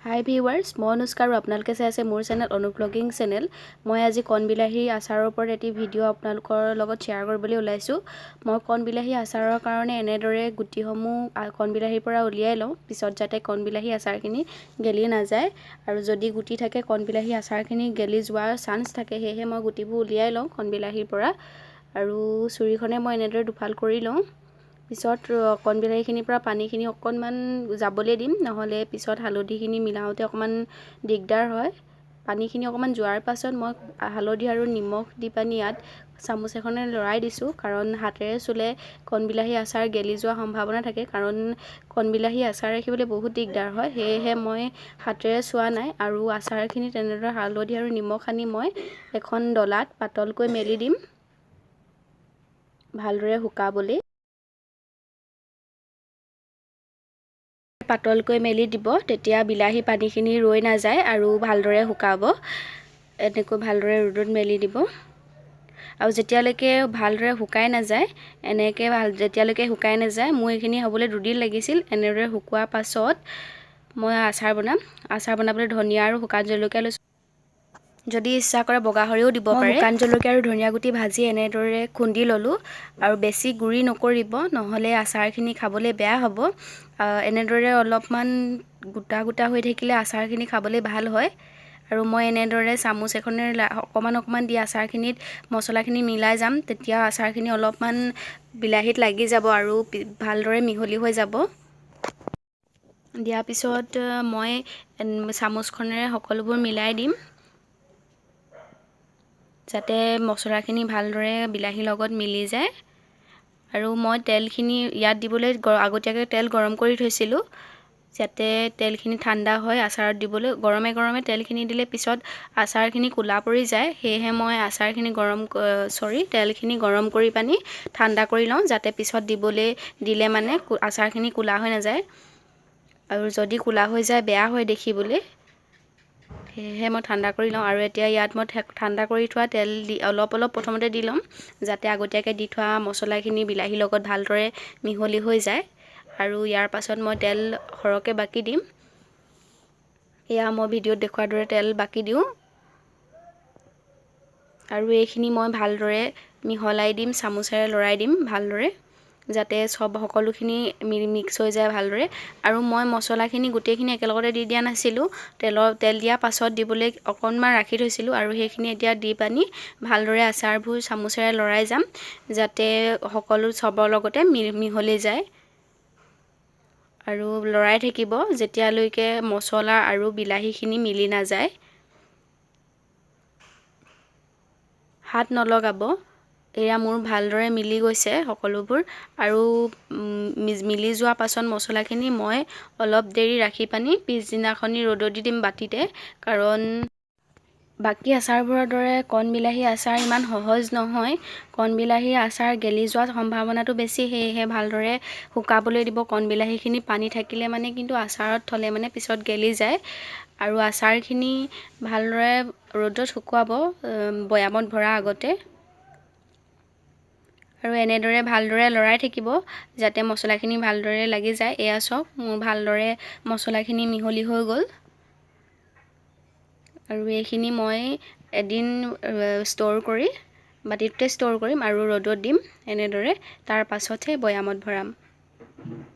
হাই viewers, মই অনুষ্কা আৰু আপোনালোকে চাই আছে মোৰ চেনেল অনু ব্লগিং চেনেল। মই আজি কণবিলাহী আচাৰৰ ওপৰত এটি ভিডিঅ' আপোনালোকৰ লগত শ্বেয়াৰ কৰিবলৈ ওলাইছোঁ। মই কণবিলাহী আচাৰৰ কাৰণে এনেদৰে গুটিসমূহ কণবিলাহীৰ পৰা উলিয়াই লওঁ, পিছত যাতে কণবিলাহী আচাৰখিনি গেলি নাযায়। আৰু যদি গুটি থাকে কণবিলাহী আচাৰখিনি গেলি যোৱাৰ চান্স থাকে, সেয়েহে মই গুটিবোৰ উলিয়াই লওঁ কণবিলাহীৰ পৰা। আৰু ছুৰীখনে মই এনেদৰে দুফাল কৰি লওঁ। পিছত কণবিলাহীখিনিৰ পৰা পানীখিনি অকণমান যাবলৈ দিম, নহ'লে পিছত হালধিখিনি মিলাওঁতে অকণমান দিগদাৰ হয়। পানীখিনি অকণমান যোৱাৰ পাছত মই হালধি আৰু নিমখ দি পানি ইয়াত চামুচ এখনে লৰাই দিছোঁ, কাৰণ হাতেৰে চুলে কণবিলাহী আচাৰ গেলি যোৱাৰ সম্ভাৱনা থাকে, কাৰণ কণবিলাহী আচাৰ ৰাখিবলৈ বহুত দিগদাৰ হয়। সেয়েহে মই হাতেৰে চোৱা নাই আৰু আচাৰখিনি তেনেদৰে হালধি আৰু নিমখ সানি মই এখন ডলাত পাতলকৈ মেলি দিম ভালদৰে শুকাবলৈ। পাতলকৈ মেলি দিব, তেতিয়া বিলাহী পানীখিনি ৰৈ নাযায় আৰু ভালদৰে শুকাব। এনেকৈ ভালদৰে ৰ'দত মেলি দিব আৰু যেতিয়ালৈকে ভালদৰে শুকাই নাযায়, যেতিয়ালৈকে শুকাই নাযায়, মোৰ এইখিনি হ'বলৈ 2 দিন লাগিছিল। এনেদৰে শুকোৱাৰ পাছত মই আচাৰ বনাবলৈ ধনিয়া আৰু শুকান জলকীয়া লৈছোঁ। যদি ইচ্ছা কৰে বগা সৰিয়হও দিব পাৰে। শুকান জলকীয়া আৰু ধনিয়া গুটি ভাজি এনেদৰে খুন্দি ল'লোঁ আৰু বেছি গুড়ি নকৰিব, নহ'লে আচাৰখিনি খাবলৈ বেয়া হ'ব। এনেদৰে অলপমান গোটা গোটা হৈ থাকিলে আচাৰখিনি খাবলৈ ভাল হয়। আৰু মই এনেদৰে চামুচ এখনে অকণমান দি আচাৰখিনিত মছলাখিনি মিলাই যাম, তেতিয়া আচাৰখিনি অলপমান বিলাহীত লাগি যাব আৰু ভালদৰে মিহলি হৈ যাব। দিয়াৰ পিছত মই চামুচখনেৰে সকলোবোৰ মিলাই দিম, যাতে মছলাখিনি ভালদৰে বিলাহীৰ লগত মিলি যায়। আৰু মই তেলখিনি ইয়াত দিবলৈ আগতীয়াকৈ তেল গৰম কৰি থৈছিলোঁ, যাতে তেলখিনি ঠাণ্ডা হয় আচাৰত দিবলৈ। গৰমে গৰমে তেলখিনি দিলে পিছত আচাৰখিনি ক'লা পৰি যায়, সেয়েহে মই তেলখিনি গৰম কৰি পানি ঠাণ্ডা কৰি লওঁ, যাতে পিছত দিলে মানে আচাৰখিনি ক'লা হৈ নাযায়। আৰু যদি ক'লা হৈ যায় বেয়া হয় দেখিবলৈ, সেয়েহে মই ঠাণ্ডা কৰি লওঁ। আৰু এতিয়া ইয়াত মই ঠাণ্ডা কৰি থোৱা তেল অলপ প্ৰথমতে দি ল'ম, যাতে আগতীয়াকৈ দি থোৱা মছলাখিনি বিলাহীৰ লগত ভালদৰে মিহলি হৈ যায়। আৰু ইয়াৰ পাছত মই তেল সৰহকৈ বাকি দিম। এয়া মই ভিডিঅ'ত দেখুওৱাৰ দৰে তেল বাকি দিওঁ আৰু এইখিনি মই ভালদৰে মিহলাই দিম, চামুচেৰে লৰাই দিম ভালদৰে, যাতে সকলোখিনি মিক্স হৈ যায় ভালদৰে। আৰু মই মছলাখিনি গোটেইখিনি একেলগতে দি দিয়া নাছিলোঁ, তেল দিয়াৰ পাছত দিবলৈ অকণমান ৰাখি থৈছিলোঁ। আৰু সেইখিনি এতিয়া দি পানি ভালদৰে আচাৰবোৰ চামুচেৰে লৰাই যাম, যাতে চবৰ লগতে মিহলি যায়। আৰু লৰাই থাকিব যেতিয়ালৈকে মছলা আৰু বিলাহীখিনি মিলি নাযায়। হাত নলগাব। এয়া মোৰ ভালদৰে মিলি গৈছে সকলোবোৰ। আৰু মিলি যোৱাৰ পাছত মছলাখিনি মই অলপ দেৰি ৰাখি পানি পিছদিনাখনি ৰ'দত দি দিম বাতিতে, কাৰণ বাকী আচাৰবোৰৰ দৰে কণবিলাহী আচাৰ ইমান সহজ নহয়। কণবিলাহী আচাৰ গেলি যোৱাৰ সম্ভাৱনাটো বেছি, সেয়েহে ভালদৰে শুকাবলৈ দিব। কণবিলাহীখিনি পানী থাকিলে মানে কিন্তু আচাৰত থ'লে মানে পিছত গেলি যায়। আৰু আচাৰখিনি ভালদৰে ৰ'দত শুকুৱাব বৈয়ামত ভৰা আগতে। আৰু এনেদৰে ভালদৰে লৰাই থাকিব, যাতে মছলাখিনি ভালদৰে লাগি যায়। এয়া চাওক, মোৰ ভালদৰে মছলাখিনি মিহলি হৈ গ'ল। আৰু এইখিনি মই এদিন বাতিটোতে ষ্ট'ৰ কৰিম আৰু ৰ'দত দিম এনেদৰে, তাৰ পাছতহে বৈয়ামত ভৰাম।